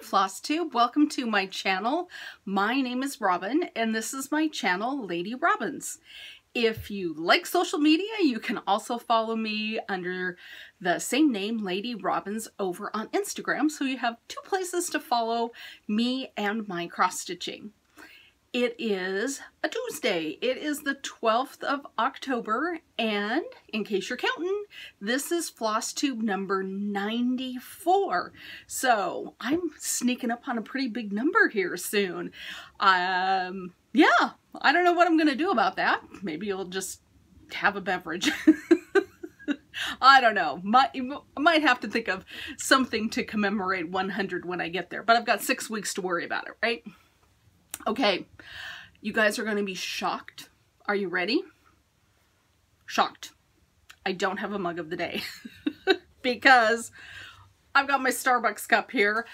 FlossTube. Welcome to my channel. My name is Robin and this is my channel, Lady Robins. If you like social media, you can also follow me under the same name, Lady Robins, over on Instagram. So you have two places to follow me and my cross stitching. It is a Tuesday. It is the 12th of October, and in case you're counting, this is FlossTube number 94. So I'm sneaking up on a pretty big number here soon. Yeah, I don't know what I'm gonna do about that. Maybe you'll just have a beverage. I don't know. I might have to think of something to commemorate 100 when I get there, but I've got 6 weeks to worry about it, right? Okay, you guys are going to be shocked. Are you ready? Shocked. I don't have a mug of the day because I've got my Starbucks cup here.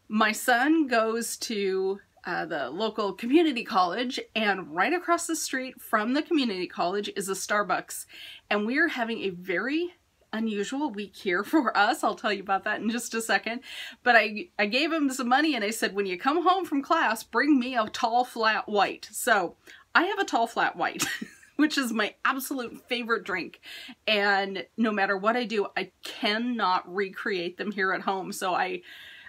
My son goes to the local community college, and right across the street from the community college is a Starbucks, and we're having a very unusual week here for us. I'll tell you about that in just a second. But I gave him some money and I said, when you come home from class, bring me a tall flat white. So I have a tall flat white, which is my absolute favorite drink. And no matter what I do, I cannot recreate them here at home. So I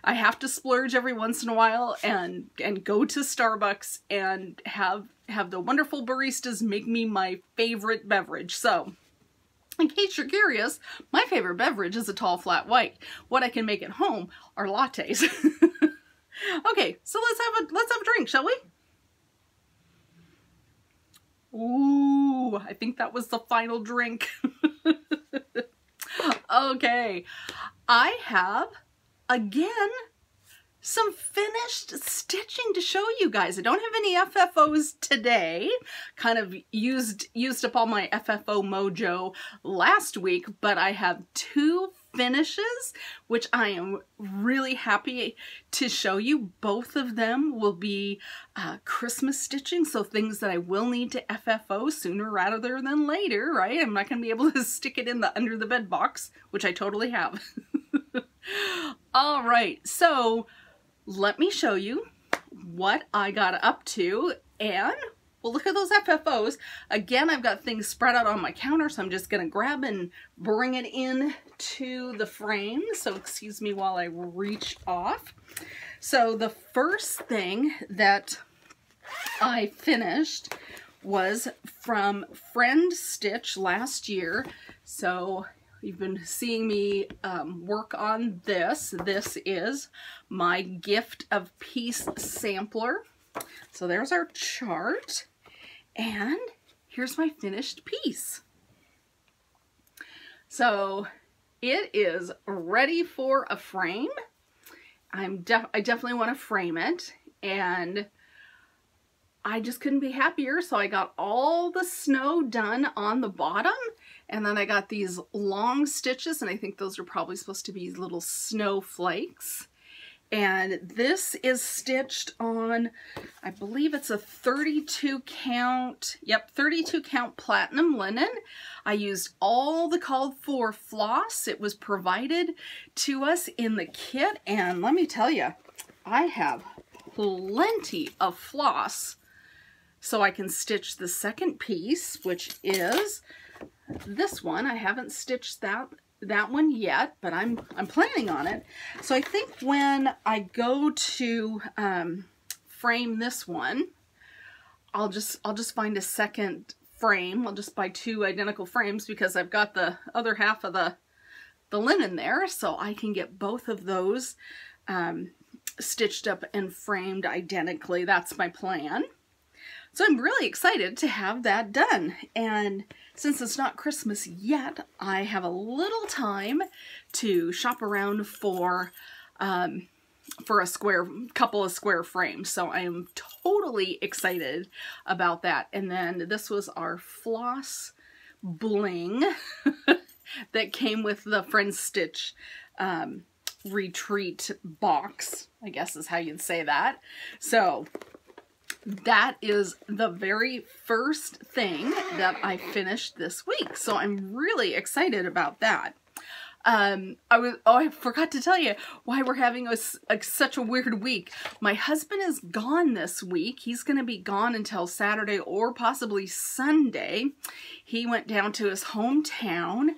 have to splurge every once in a while and go to Starbucks and have the wonderful baristas make me my favorite beverage. So in case you're curious, my favorite beverage is a tall flat white. What I can make at home are lattes. Okay, so let's have a drink, shall we? Ooh, I think that was the final drink. Okay, I have again some finished stitching to show you guys. I don't have any FFOs today. Kind of used up all my FFO mojo last week, but I have two finishes, which I am really happy to show you. Both of them will be Christmas stitching, so things that I will need to FFO sooner rather than later, right? I'm not going to be able to stick it in the under the bed box, which I totally have. All right, so let me show you what I got up to, and we'll look at those FFOs. Again, I've got things spread out on my counter, so I'm just going to grab and bring it in to the frame. So excuse me while I reach off. So the first thing that I finished was from FriendStitch last year. So you've been seeing me work on this. This is my Gift of Peace sampler. So there's our chart, and here's my finished piece. So it is ready for a frame. I definitely want to frame it, and I just couldn't be happier. So I got all the snow done on the bottom, and then I got these long stitches, and I think those are probably supposed to be little snowflakes. And this is stitched on, I believe it's a 32 count, yep, 32 count platinum linen. I used all the called for floss. It was provided to us in the kit, and let me tell you, I have plenty of floss so I can stitch the second piece, which is this one. I haven't stitched that one yet, but I'm planning on it. So I think when I go to frame this one, I'll just find a second frame. I'll just buy two identical frames because I've got the other half of the linen there, so I can get both of those stitched up and framed identically. That's my plan. So I'm really excited to have that done, and since it's not Christmas yet, I have a little time to shop around for a couple of square frames. So I am totally excited about that. And then this was our floss bling that came with the FriendStitch retreat box, I guess is how you'd say that. So that is the very first thing that I finished this week. So I'm really excited about that. I forgot to tell you why we're having such a weird week. My husband is gone this week. He's going to be gone until Saturday or possibly Sunday. He went down to his hometown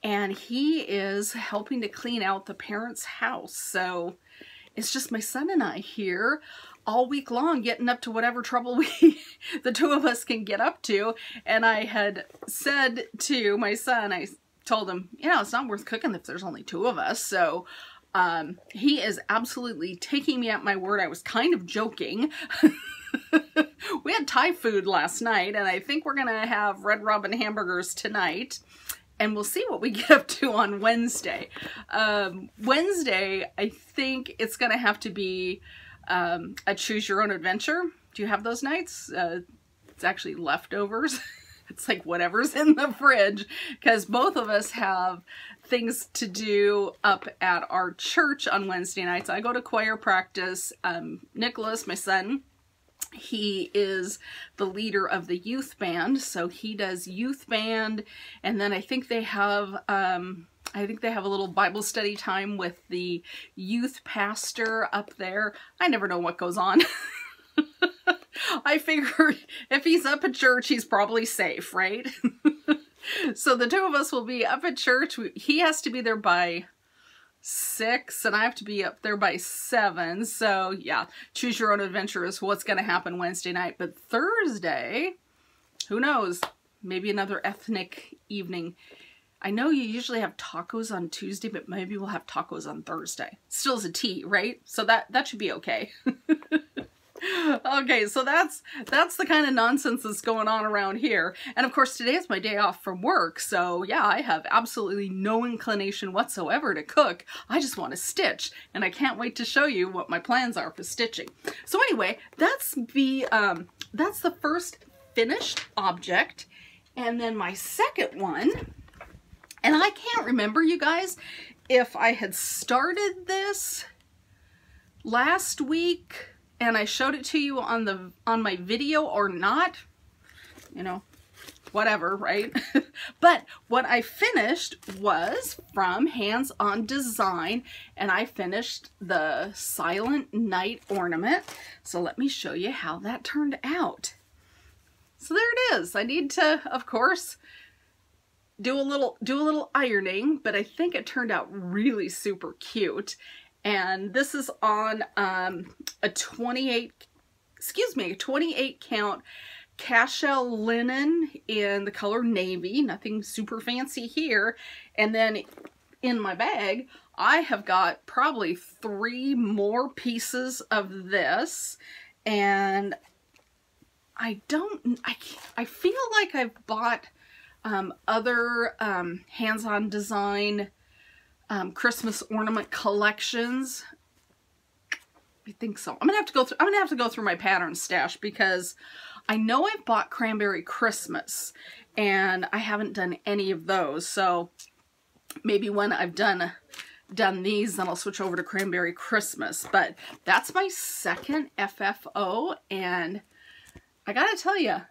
and he is helping to clean out the parents' house. So it's just my son and I here all week long, getting up to whatever trouble the two of us can get up to. And I had said to my son, I told him, you know, it's not worth cooking if there's only two of us. So he is absolutely taking me at my word. I was kind of joking. We had Thai food last night, and I think we're gonna have Red Robin hamburgers tonight, and we'll see what we get up to on Wednesday. Wednesday, I think it's gonna have to be a choose your own adventure. Do you have those nights? It's actually leftovers. It's like whatever's in the fridge, because both of us have things to do up at our church on Wednesday nights. I go to choir practice. Nicholas, my son, he is the leader of the youth band, so he does youth band, and then I think they have a little Bible study time with the youth pastor up there. I never know what goes on. I figured if he's up at church, he's probably safe, right? So the two of us will be up at church. He has to be there by 6 and I have to be up there by 7. So yeah, choose your own adventure is what's going to happen Wednesday night. But Thursday, who knows? Maybe another ethnic evening. I know you usually have tacos on Tuesday, but maybe we'll have tacos on Thursday. Still is a tea, right? So that should be okay. Okay, so that's the kind of nonsense that's going on around here. And of course, today is my day off from work. So yeah, I have absolutely no inclination whatsoever to cook. I just want to stitch. And I can't wait to show you what my plans are for stitching. So anyway, that's the first finished object. And then my second one, and I can't remember, you guys, if I had started this last week and I showed it to you on my video or not, you know, whatever, right? But what I finished was from Hands On Design, and I finished the Silent Night ornament. So let me show you how that turned out. So there it is. I need to, of course, do a little ironing, but I think it turned out really super cute. And this is on a 28 count Cashel linen in the color navy. Nothing super fancy here. And then in my bag, I have got probably 3 more pieces of this. And I feel like I've bought other Hands On Design Christmas ornament collections. I think so. I'm gonna have to go through my pattern stash, because I know I've bought Cranberry Christmas and I haven't done any of those. So maybe when I've done these, then I'll switch over to Cranberry Christmas. But that's my second FFO, and I gotta tell you,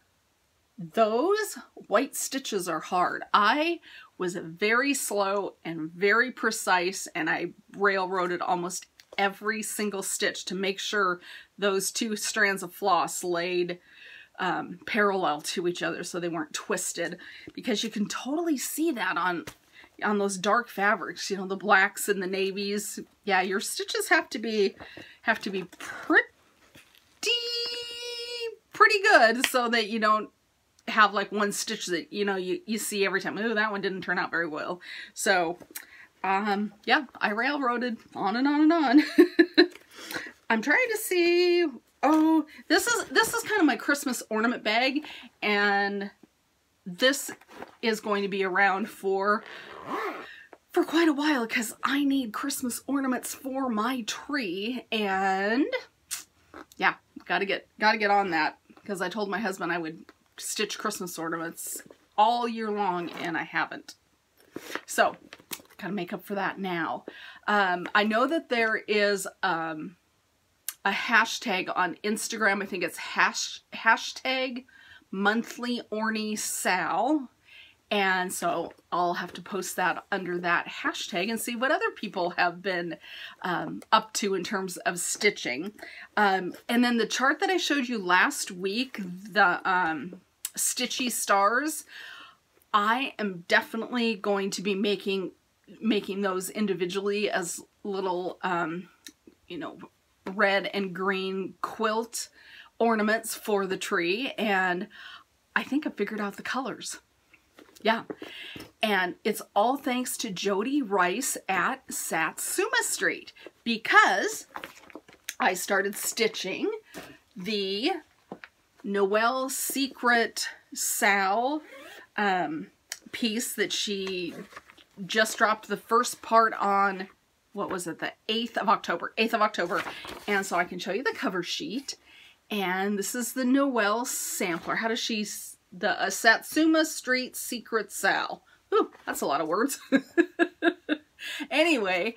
those white stitches are hard. I was very slow and very precise, and I railroaded almost every single stitch to make sure those 2 strands of floss laid parallel to each other so they weren't twisted, because you can totally see that on those dark fabrics, you know, the blacks and the navies. Yeah, your stitches have to be pretty good so that you don't have like one stitch that, you know, you see every time, ooh, that one didn't turn out very well. So yeah, I railroaded on and on and on. I'm trying to see, oh, this is kind of my Christmas ornament bag, and this is going to be around for quite a while, because I need Christmas ornaments for my tree. And yeah, gotta get on that, because I told my husband I would stitch Christmas ornaments all year long, and I haven't. So gotta make up for that now. I know that there is a hashtag on Instagram. I think it's hashtag monthly Orny Sal, And so I'll have to post that under that hashtag and see what other people have been up to in terms of stitching. And then the chart that I showed you last week, the Stitchy Stars, I am definitely going to be making those individually as little, you know, red and green quilt ornaments for the tree. And I think I figured out the colors. Yeah, and it's all thanks to Jodi Rice at Satsuma Street, because I started stitching the Noel Secret Sal piece that she just dropped the first part on, what was it, the 8th of October, and so I can show you the cover sheet. And this is the Noel Sampler. How does she... The Satsuma Street Secret Sal. Ooh, that's a lot of words. Anyway,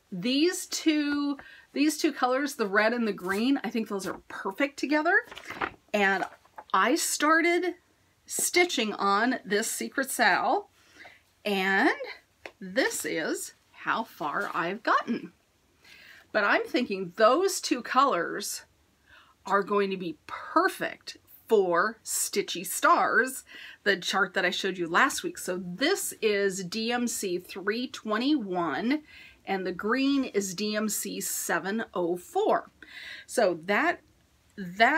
these two colors, the red and the green, I think those are perfect together. And I started stitching on this Secret Sal, and this is how far I've gotten. But I'm thinking those two colors are going to be perfect for Stitchy Stars, the chart that I showed you last week. So this is DMC 321 and the green is DMC 704. So that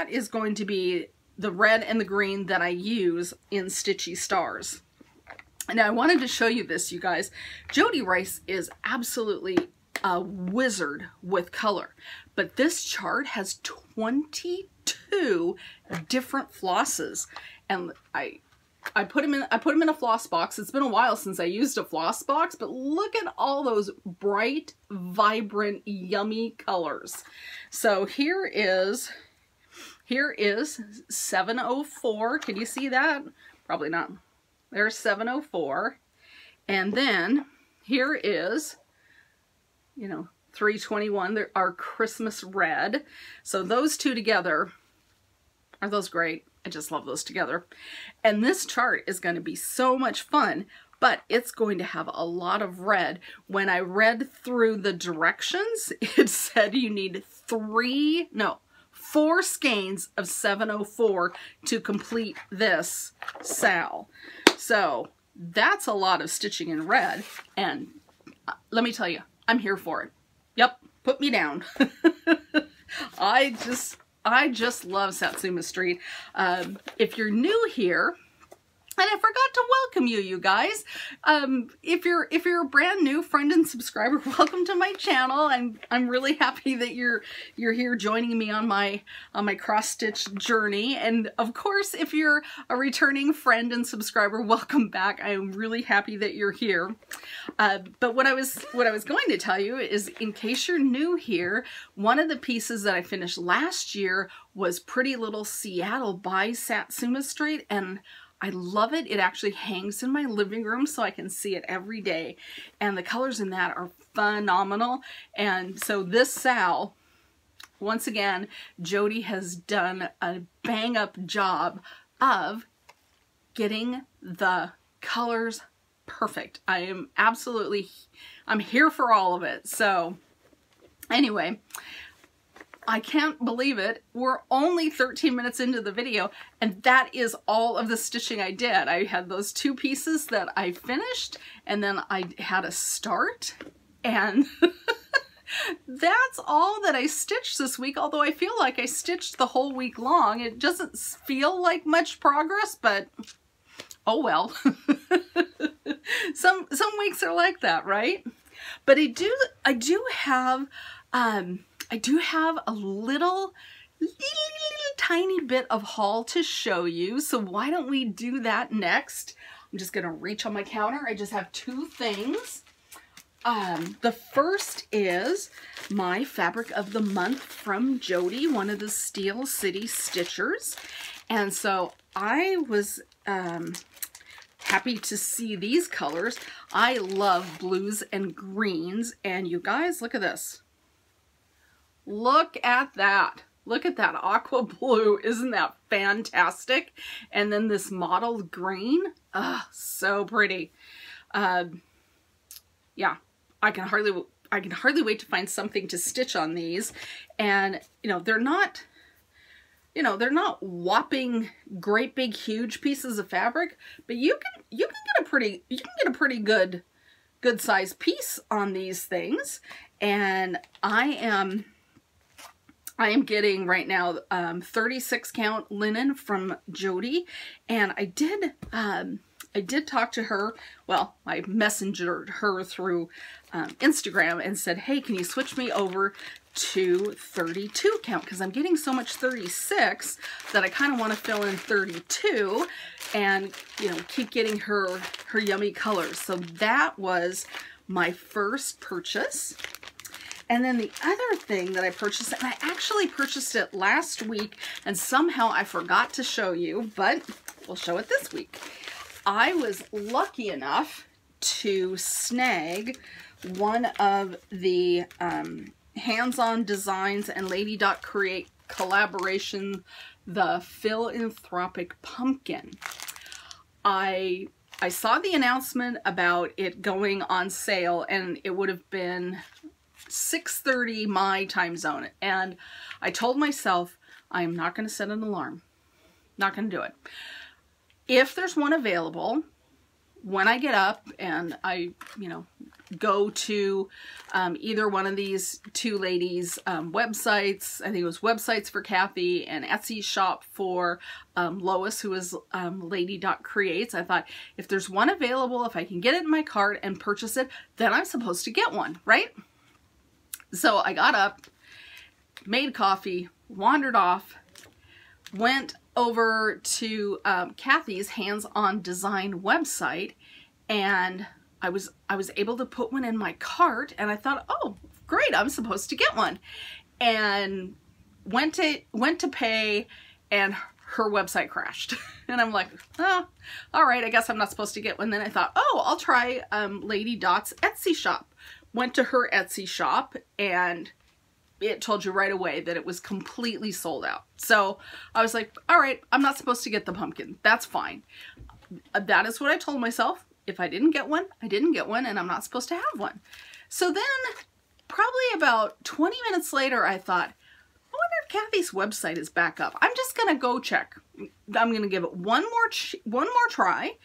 is going to be the red and the green that I use in Stitchy Stars. And I wanted to show you this, you guys. Jodi Rice is absolutely a wizard with color, but this chart has 22 different flosses, and I put them in a floss box. It's been a while since I used a floss box, but look at all those bright, vibrant, yummy colors. So here is 704. Can you see that? Probably not. There's 704, and then here is, you know, 321, there are Christmas red. So those two together, are those great? I just love those together. And this chart is going to be so much fun, but it's going to have a lot of red. When I read through the directions, it said you need 4 skeins of 704 to complete this sal. So that's a lot of stitching in red, and let me tell you, I'm here for it. Yep, put me down. I just love Satsuma Street. If you're new here, and I forgot to welcome you guys. If you're a brand new friend and subscriber, welcome to my channel. I'm really happy that you're here joining me on my cross stitch journey. And of course, if you're a returning friend and subscriber, welcome back. I am really happy that you're here. But what I was going to tell you is, in case you're new here, one of the pieces that I finished last year was Pretty Little Seattle by Satsuma Street, and I love it. It actually hangs in my living room so I can see it every day. And the colors in that are phenomenal. And so this sal, once again, Jodi has done a bang up job of getting the colors perfect. I'm here for all of it. So anyway, I can't believe it. We're only 13 minutes into the video, and that is all of the stitching I did. I had those 2 pieces that I finished, and then I had a start, and that's all that I stitched this week, although I feel like I stitched the whole week long. It doesn't feel like much progress, but oh well. Some weeks are like that, right? But I do have a little tiny bit of haul to show you, so why don't we do that next? I'm just gonna reach on my counter. I just have 2 things. The first is my fabric of the month from Jodi, one of the Steel City Stitchers. And so I was happy to see these colors. I love blues and greens, and you guys, look at this. Look at that. Look at that aqua blue. Isn't that fantastic? And then this mottled green. Ah, so pretty. Yeah, I can hardly wait to find something to stitch on these. And they're not whopping great big huge pieces of fabric, but you can get a pretty good size piece on these things. And I am getting right now 36 count linen from Jodi, and I did talk to her. Well, I messengered her through Instagram and said, hey, can you switch me over to 32 count? Because I'm getting so much 36 that I kind of want to fill in 32 and, keep getting her yummy colors. So that was my first purchase. And then the other thing that I purchased, and I actually purchased it last week, and somehow I forgot to show you, but we'll show it this week. I was lucky enough to snag one of the Hands-On Designs and Lady Create collaboration, the Philanthropic Pumpkin. I saw the announcement about it going on sale, and it would have been 6:30 my time zone, and I told myself I'm not going to set an alarm. Not going to do it. If there's one available, when I get up and I, go to either one of these two ladies' websites, I think it was Websites for Kathy and Etsy shop for Lois, who is Lady Creates. I thought, if there's one available, if I can get it in my cart and purchase it, then I'm supposed to get one, right? So I got up, made coffee, wandered off, went over to Kathy's Hands-On Design website, and I was able to put one in my cart, and I thought, oh, great, I'm supposed to get one. And went to pay, and her website crashed. And I'm like, oh, all right, I guess I'm not supposed to get one. Then I thought, oh, I'll try Lady Dot's Etsy shop. Went to her Etsy shop, and it told you right away that it was completely sold out. So I was like, all right, I'm not supposed to get the pumpkin. That's fine. That is what I told myself. If I didn't get one, I didn't get one, and I'm not supposed to have one. So then probably about 20 minutes later, I thought, I wonder if Kathy's website is back up. I'm just going to go check. I'm going to give it one more try.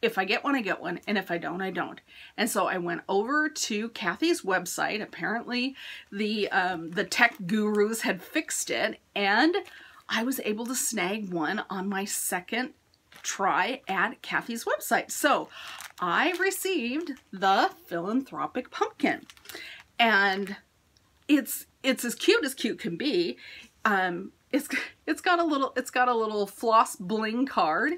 If I get one, I get one, and if I don't, I don't. And so I went over to Kathy's website. Apparently the tech gurus had fixed it, and I was able to snag one on my second try at Kathy's website. So I received the Philanthropic Pumpkin, and it's as cute can be. It's got a little floss bling card.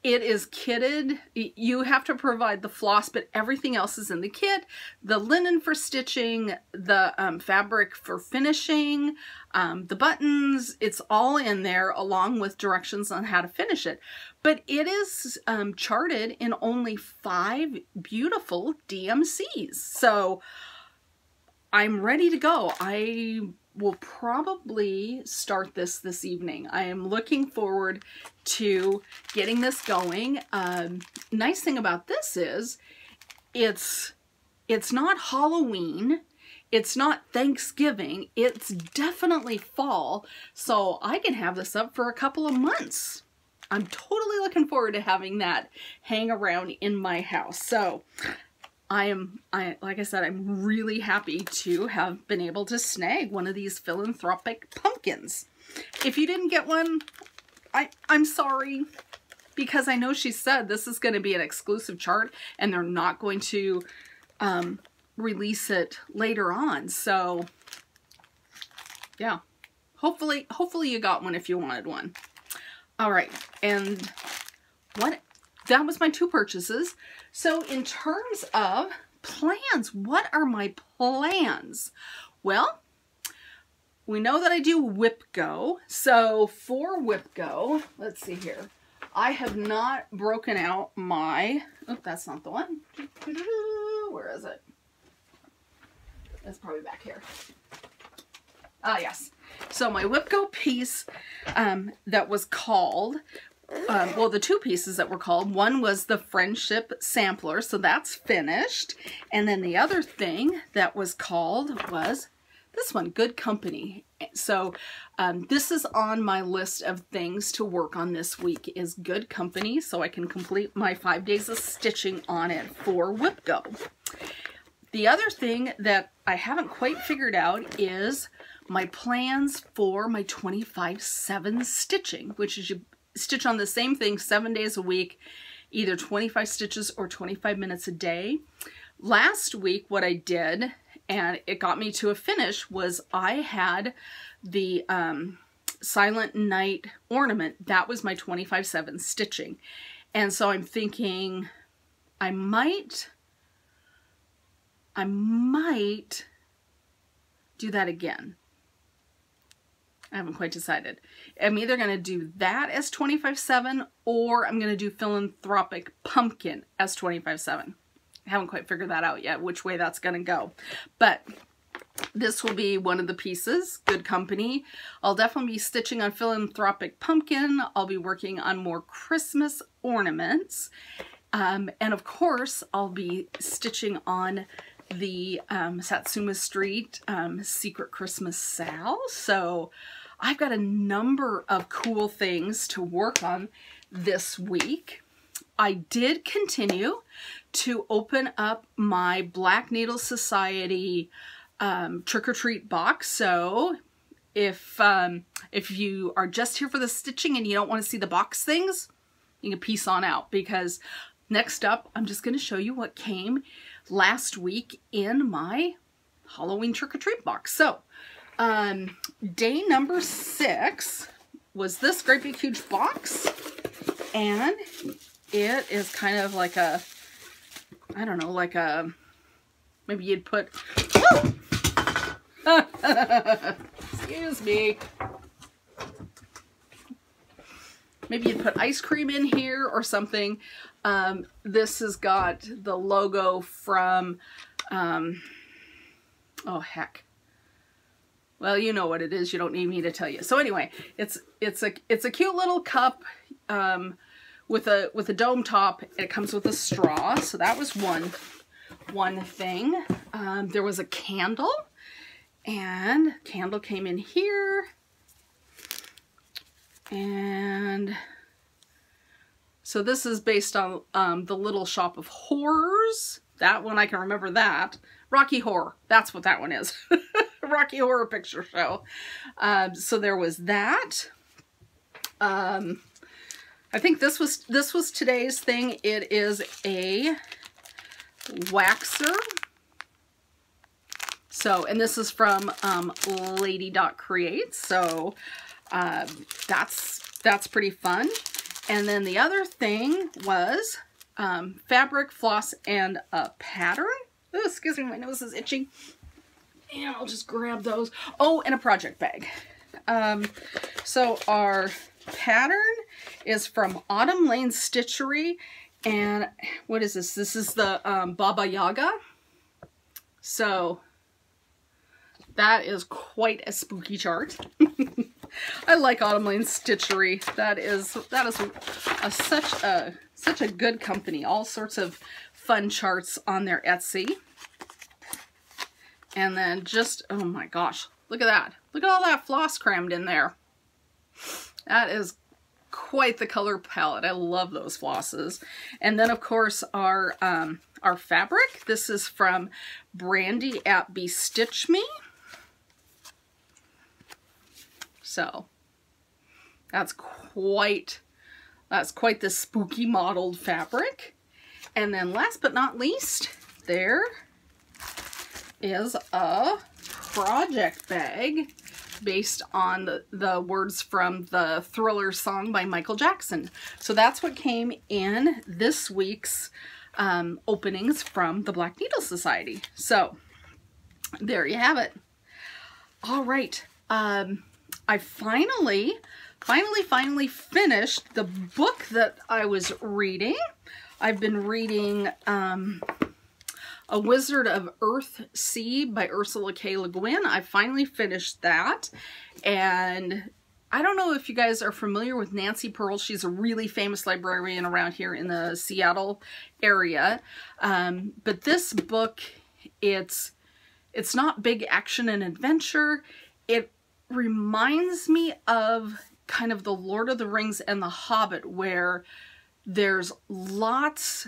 It is kitted. You have to provide the floss, but everything else is in the kit. The linen for stitching, the fabric for finishing, the buttons, it's all in there along with directions on how to finish it. But it is charted in only 5 beautiful DMCs. So I'm ready to go. I will probably start this evening. I am looking forward to getting this going. Nice thing about this is it's not Halloween, it's not Thanksgiving, it's definitely fall, so I can have this up for a couple of months. I'm totally looking forward to having that hang around in my house. So like I said, I'm really happy to have been able to snag one of these Philanthropic Pumpkins. If you didn't get one, I'm sorry, because I know she said this is going to be an exclusive chart and they're not going to release it later on. So yeah, hopefully you got one if you wanted one. All right, and that was my 2 purchases. So in terms of plans, what are my plans? Well, we know that I do Whip Go. So for Whip Go, let's see here. I have not broken out my, oh, that's not the one. Where is it? It's probably back here. Ah, yes. So my Whip Go piece that was called, well, the two pieces that were called, one was the Friendship Sampler, so that's finished. And then the other thing that was called was this one, Good Company. So this is on my list of things to work on this week, is Good Company, so I can complete my 5 days of stitching on it for Whip Go. The other thing that I haven't quite figured out is my plans for my 25/7 stitching, which is you stitch on the same thing 7 days a week, either 25 stitches or 25 minutes a day. Last week what I did, and it got me to a finish, was I had the Silent Night ornament. That was my 25/7 stitching. And so I'm thinking I might do that again. I haven't quite decided. I'm either going to do that as 25/7 or I'm going to do Philanthropic Pumpkin as 25/7. I haven't quite figured that out yet, which way that's going to go. But this will be one of the pieces, Good Company. I'll definitely be stitching on Philanthropic Pumpkin. I'll be working on more Christmas ornaments. And of course, I'll be stitching on the Satsuma Street Secret Christmas Sal. So I've got a number of cool things to work on this week. I did continue to open up my Black Needle Society trick-or-treat box. So if you are just here for the stitching and you don't want to see the box things, you can peace on out, because next up I'm just going to show you what came last week in my Halloween trick-or-treat box. So day number 6 was this great big huge box, and it is kind of like a, I don't know, like a, maybe you'd put, excuse me, maybe you'd put ice cream in here or something. This has got the logo from, oh heck, well, you know what it is, you don't need me to tell you. So anyway, it's a cute little cup with a dome top. It comes with a straw, so that was one thing. There was a candle, and candle came in here, and so this is based on the Little Shop of Horrors. That one I can remember that. Rocky Horror, that's what that one is. Rocky Horror Picture Show. So there was that. I think this was today's thing. It is a waxer. So, and this is from Lady.Create. So that's pretty fun. And then the other thing was fabric, floss, and a pattern. Oh, excuse me, my nose is itching. And I'll just grab those. Oh, and a project bag. So our pattern is from Autumn Lane Stitchery. And what is this? This is the Baba Yaga. So that is quite a spooky chart. I like Autumn Lane Stitchery. That is such a good company. All sorts of fun charts on their Etsy. And then just, oh my gosh, look at that. Look at all that floss crammed in there. That is quite the color palette. I love those flosses. And then of course our fabric. This is from Brandy at Bestitch Me. So that's quite the spooky mottled fabric. And then last but not least, there is a project bag based on the words from the Thriller song by Michael Jackson. So that's what came in this week's openings from the Black Needle Society. So there you have it. All right. I finally finished the book that I was reading. I've been reading A Wizard of EarthSea by Ursula K. LeGuin. I finally finished that. And I don't know if you guys are familiar with Nancy Pearl. She's a really famous librarian around here in the Seattle area. But this book, it's not big action and adventure. It reminds me of kind of the Lord of the Rings and the Hobbit, where there's lots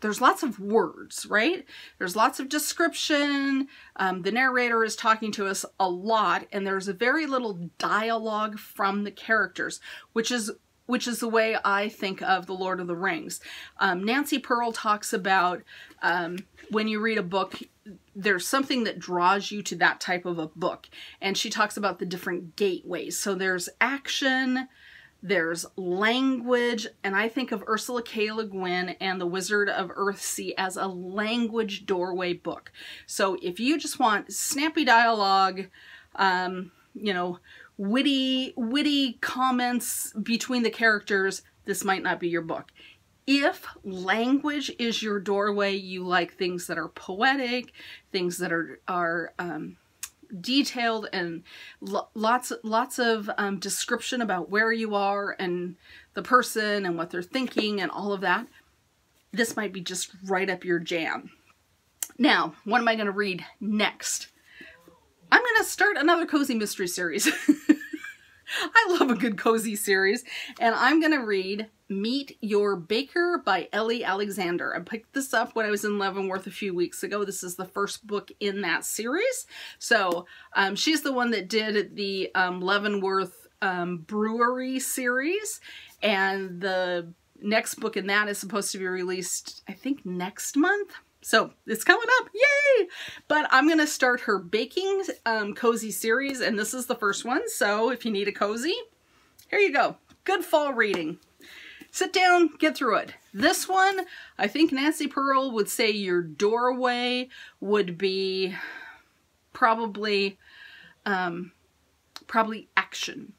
of words, right? There's lots of description. The narrator is talking to us a lot, and there's a very little dialogue from the characters, which is the way I think of the Lord of the Rings. Nancy Pearl talks about when you read a book, there's something that draws you to that type of a book. And she talks about the different gateways. So there's action, there's language, and I think of Ursula K. Le Guin and the Wizard of EarthSea as a language doorway book. So if you just want snappy dialogue, you know, witty comments between the characters, this might not be your book. If language is your doorway, you like things that are poetic, things that are detailed, and lots of description about where you are and the person and what they're thinking and all of that, this might be just right up your jam. Now, what am I going to read next? I'm going to start another cozy mystery series. I love a good cozy series, and I'm going to read Meet Your Baker by Ellie Alexander. I picked this up when I was in Leavenworth a few weeks ago. This is the first book in that series. So she's the one that did the Leavenworth Brewery series, and the next book in that is supposed to be released, I think, next month. So it's coming up, yay! But I'm going to start her baking cozy series, and this is the first one. So if you need a cozy, here you go. Good fall reading. Sit down, get through it. This one, I think Nancy Pearl would say your doorway would be probably action.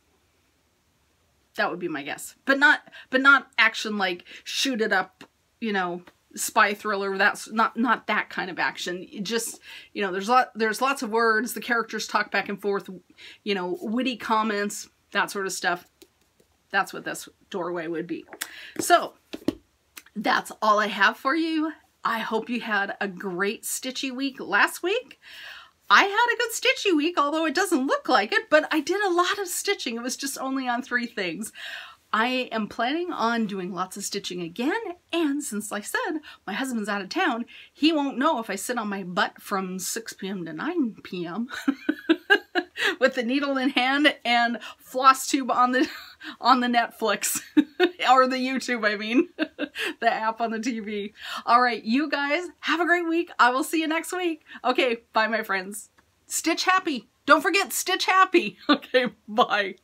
That would be my guess. But not action like shoot it up, you know, spy thriller. That's not that kind of action. It just, you know, there's lots of words, the characters talk back and forth, you know, witty comments, that sort of stuff. That's what this doorway would be. So that's all I have for you. I hope you had a great stitchy week last week. I had a good stitchy week, although it doesn't look like it, but I did a lot of stitching. It was just only on 3 things. I am planning on doing lots of stitching again, and since like I said, my husband's out of town, he won't know if I sit on my butt from 6 p.m. to 9 p.m. with the needle in hand and FlossTube on the Netflix or the YouTube, I mean, the app on the TV. All right, you guys have a great week. I will see you next week. Okay, bye my friends. Stitch happy. Don't forget, stitch happy. Okay, bye.